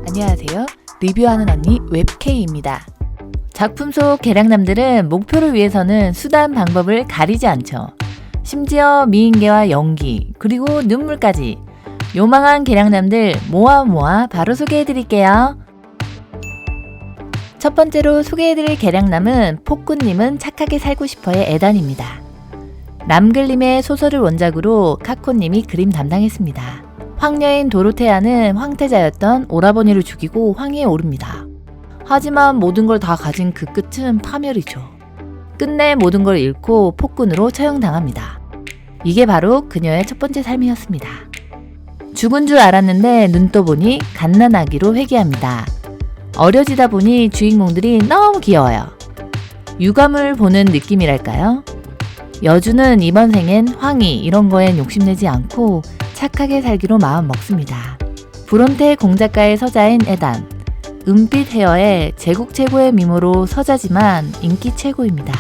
안녕하세요. 리뷰하는 언니 웹K입니다. 작품 속 계량남들은 목표를 위해서는 수단 방법을 가리지 않죠. 심지어 미인계와 연기, 그리고 눈물까지 요망한 계량남들 모아 바로 소개해드릴게요. 첫 번째로 소개해드릴 계량남은 폭군님은 착하게 살고 싶어의 애단입니다. 남글림의 소설을 원작으로 카코님이 그림 담당했습니다. 황녀인 도로테아는 황태자였던 오라버니를 죽이고 황위에 오릅니다. 하지만 모든 걸 다 가진 그 끝은 파멸이죠. 끝내 모든 걸 잃고 폭군으로 처형당합니다. 이게 바로 그녀의 첫 번째 삶이었습니다. 죽은 줄 알았는데 눈 떠보니 갓난아기로 회귀합니다. 어려지다 보니 주인공들이 너무 귀여워요. 유감을 보는 느낌이랄까요? 여주는 이번 생엔 황위 이런 거엔 욕심내지 않고 착하게 살기로 마음 먹습니다. 브론테 공작가의 서자인 에단, 은빛 헤어에 제국 최고의 미모로 서자지만 인기 최고입니다.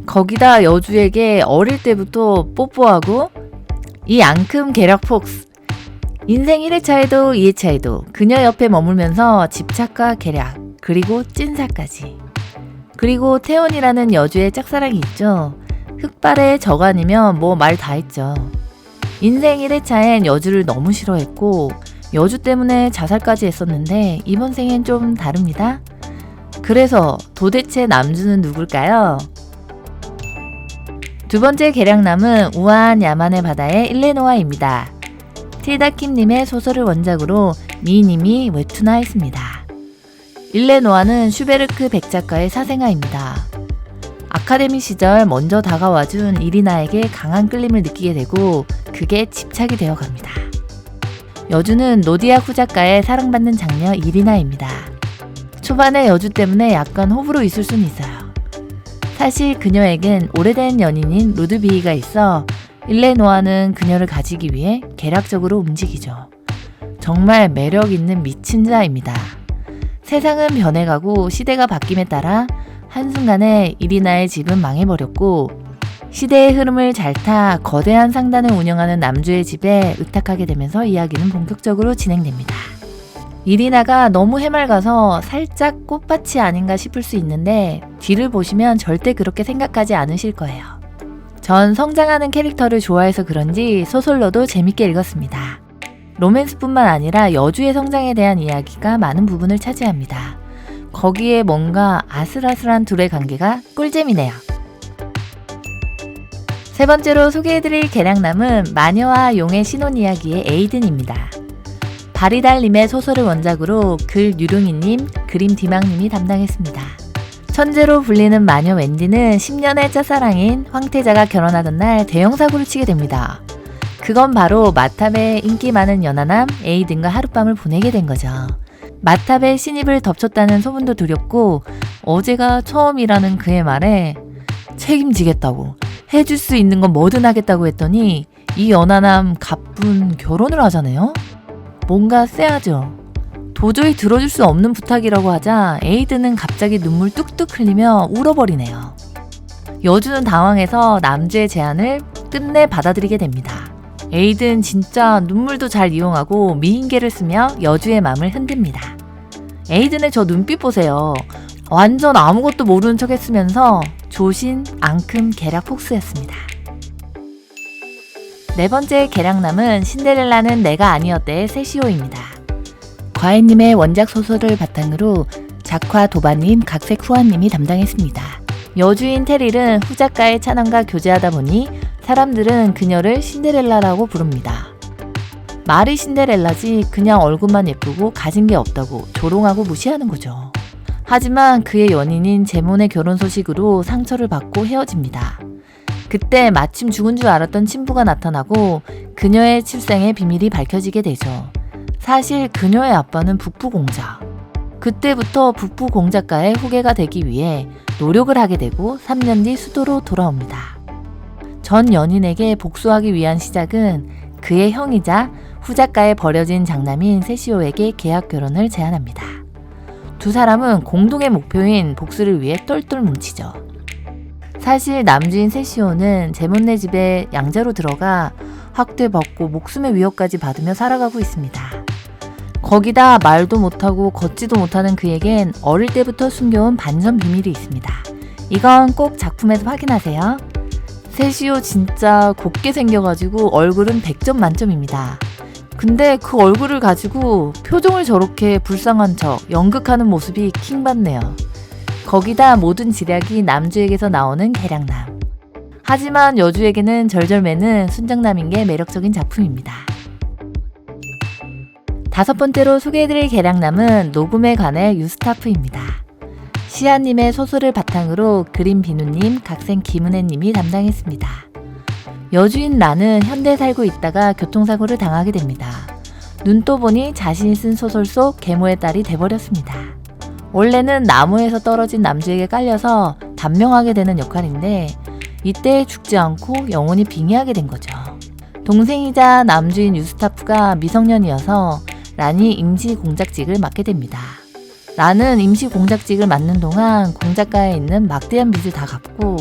거기다 여주에게 어릴 때부터 뽀뽀하고 이 앙큼 계략 폭스, 인생 1회차에도 2회차에도 그녀 옆에 머물면서 집착과 계략, 그리고 찐사까지. 그리고 태온이라는 여주의 짝사랑이 있죠. 흑발의 저간이면 뭐 말 다 했죠. 인생 1회차엔 여주를 너무 싫어했고 여주 때문에 자살까지 했었는데 이번 생엔 좀 다릅니다. 그래서 도대체 남주는 누굴까요? 두 번째 계량남은 우아한 야만의 바다의 일레노아입니다. 틸다킴님의 소설을 원작으로 미님이 웹툰화했습니다. 일레노아는 슈베르크 백작가의 사생아입니다. 아카데미 시절 먼저 다가와준 이리나에게 강한 끌림을 느끼게 되고 그게 집착이 되어갑니다. 여주는 노디아쿠 작가의 사랑받는 장녀 이리나입니다. 초반에 여주 때문에 약간 호불호 있을 순 있어요. 사실 그녀에겐 오래된 연인인 루드비히가 있어 일레노아는 그녀를 가지기 위해 계략적으로 움직이죠. 정말 매력 있는 미친 자입니다. 세상은 변해가고 시대가 바뀜에 따라 한순간에 이리나의 집은 망해버렸고 시대의 흐름을 잘 타 거대한 상단을 운영하는 남주의 집에 의탁하게 되면서 이야기는 본격적으로 진행됩니다. 이리나가 너무 해맑아서 살짝 꽃밭이 아닌가 싶을 수 있는데 뒤를 보시면 절대 그렇게 생각하지 않으실 거예요. 전 성장하는 캐릭터를 좋아해서 그런지 소설로도 재밌게 읽었습니다. 로맨스뿐만 아니라 여주의 성장에 대한 이야기가 많은 부분을 차지합니다. 거기에 뭔가 아슬아슬한 둘의 관계가 꿀잼이네요. 세 번째로 소개해드릴 계량남은 마녀와 용의 신혼 이야기의 에이든입니다. 바리달님의 소설을 원작으로 글 유룡이님, 그림 디망님이 담당했습니다. 천재로 불리는 마녀 웬디는 10년의 짝사랑인 황태자가 결혼하던 날 대형 사고를 치게 됩니다. 그건 바로 마탑의 인기 많은 연하남 에이든과 하룻밤을 보내게 된 거죠. 마탑의 신입을 덮쳤다는 소문도 두렵고 어제가 처음이라는 그의 말에 책임지겠다고 해줄 수 있는 건 뭐든 하겠다고 했더니 이 연하남 가쁜 결혼을 하자네요? 뭔가 쎄하죠. 도저히 들어줄 수 없는 부탁이라고 하자 에이든은 갑자기 눈물 뚝뚝 흘리며 울어버리네요. 여주는 당황해서 남주의 제안을 끝내 받아들이게 됩니다. 에이든 진짜 눈물도 잘 이용하고 미인계를 쓰며 여주의 마음을 흔듭니다. 에이든의 저 눈빛 보세요. 완전 아무것도 모르는 척 했으면서 조신, 앙큼, 계략 폭스였습니다. 네 번째 계량남은 신데렐라는 내가 아니었대의 세시오입니다. 과외님의 원작 소설을 바탕으로 작화 도바님, 각색 후아님이 담당했습니다. 여주인 테릴은 후작가의 찬원과 교제하다 보니 사람들은 그녀를 신데렐라라고 부릅니다. 말이 신데렐라지 그냥 얼굴만 예쁘고 가진 게 없다고 조롱하고 무시하는 거죠. 하지만 그의 연인인 제몬의 결혼 소식으로 상처를 받고 헤어집니다. 그때 마침 죽은 줄 알았던 친부가 나타나고 그녀의 출생의 비밀이 밝혀지게 되죠. 사실 그녀의 아빠는 북부공작. 그때부터 북부공작가의 후계가 되기 위해 노력을 하게 되고 3년 뒤 수도로 돌아옵니다. 전 연인에게 복수하기 위한 시작은 그의 형이자 후작가의 버려진 장남인 세시오에게 계약 결혼을 제안합니다. 두 사람은 공동의 목표인 복수를 위해 똘똘 뭉치죠. 사실 남주인 세시오는 제몬네 집에 양자로 들어가 학대받고 목숨의 위협까지 받으며 살아가고 있습니다. 거기다 말도 못하고 걷지도 못하는 그에겐 어릴 때부터 숨겨온 반전 비밀이 있습니다. 이건 꼭 작품에서 확인하세요. 세시오 진짜 곱게 생겨가지고 얼굴은 100점 만점입니다. 근데 그 얼굴을 가지고 표정을 저렇게 불쌍한 척 연극하는 모습이 킹받네요. 거기다 모든 지략이 남주에게서 나오는 계량남. 하지만 여주에게는 절절매는 순정남인 게 매력적인 작품입니다. 5번째로 소개해드릴 계량남은 녹음에 관해 유스타프입니다. 시아님의 소설을 바탕으로 그림 비누님, 각생 김은혜님이 담당했습니다. 여주인 라는 현대에 살고 있다가 교통사고를 당하게 됩니다. 눈 떠보니 자신이 쓴 소설 속 계모의 딸이 돼버렸습니다. 원래는 나무에서 떨어진 남주에게 깔려서 단명하게 되는 역할인데 이때 죽지 않고 영원히 빙의하게 된 거죠. 동생이자 남주인 유스타프가 미성년이어서 란이 임시 공작직을 맡게 됩니다. 란은 임시 공작직을 맡는 동안 공작가에 있는 막대한 빚을 다 갚고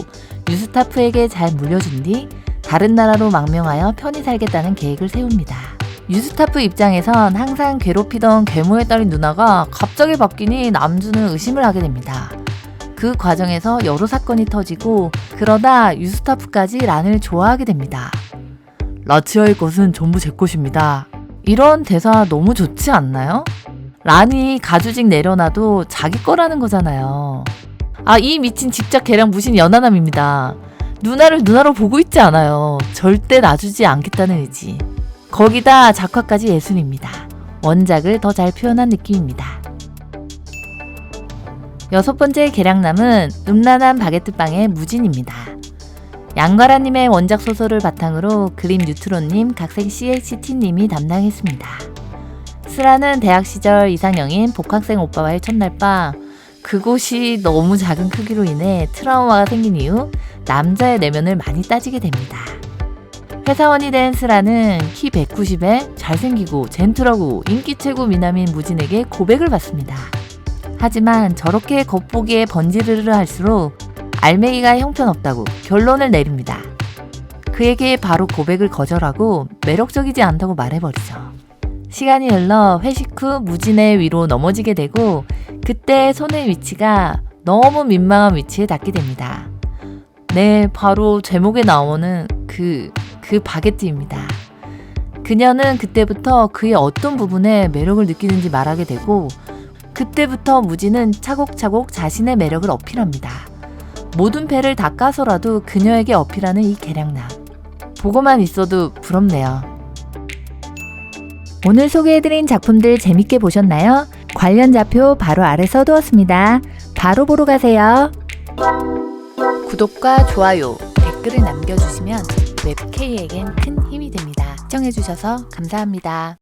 유스타프에게 잘 물려준 뒤 다른 나라로 망명하여 편히 살겠다는 계획을 세웁니다. 유스타프 입장에선 항상 괴롭히던 계모의 딸인 누나가 갑자기 바뀌니 남주는 의심을 하게 됩니다. 그 과정에서 여러 사건이 터지고 그러다 유스타프까지 란을 좋아하게 됩니다. 라치아의 것은 전부 제 것입니다. 이런 대사 너무 좋지 않나요? 란이 가주직 내려놔도 자기 거라는 거잖아요. 이 미친 집착 계량 무신 연하남입니다. 누나를 누나로 보고 있지 않아요. 절대 놔주지 않겠다는 의지. 거기다 작화까지 예술입니다. 원작을 더 잘 표현한 느낌입니다. 6번째 계량남은 음란한 바게트빵의 무진입니다. 양가라님의 원작 소설을 바탕으로 그림 뉴트론님, 각색 CHT님이 담당했습니다. 스라는 대학 시절 이상형인 복학생 오빠와의 첫날 밤, 그곳이 너무 작은 크기로 인해 트라우마가 생긴 이후 남자의 내면을 많이 따지게 됩니다. 회사원이 된 스라는 키 190에 잘생기고 젠틀하고 인기 최고 미남인 무진에게 고백을 받습니다. 하지만 저렇게 겉보기에 번지르르 할수록 알맹이가 형편없다고 결론을 내립니다. 그에게 바로 고백을 거절하고 매력적이지 않다고 말해버리죠. 시간이 흘러 회식 후 무진의 위로 넘어지게 되고 그때 손의 위치가 너무 민망한 위치에 닿게 됩니다. 네, 바로 제목에 나오는 그 바게트입니다. 그녀는 그때부터 그의 어떤 부분에 매력을 느끼는지 말하게 되고 그때부터 무진은 차곡차곡 자신의 매력을 어필합니다. 모든 패를 다 까서라도 그녀에게 어필하는 이 계량남. 보고만 있어도 부럽네요. 오늘 소개해드린 작품들 재밌게 보셨나요? 관련 좌표 바로 아래 써두었습니다. 바로 보러 가세요. 구독과 좋아요, 댓글을 남겨주시면 웹K에겐 큰 힘이 됩니다. 시청해주셔서 감사합니다.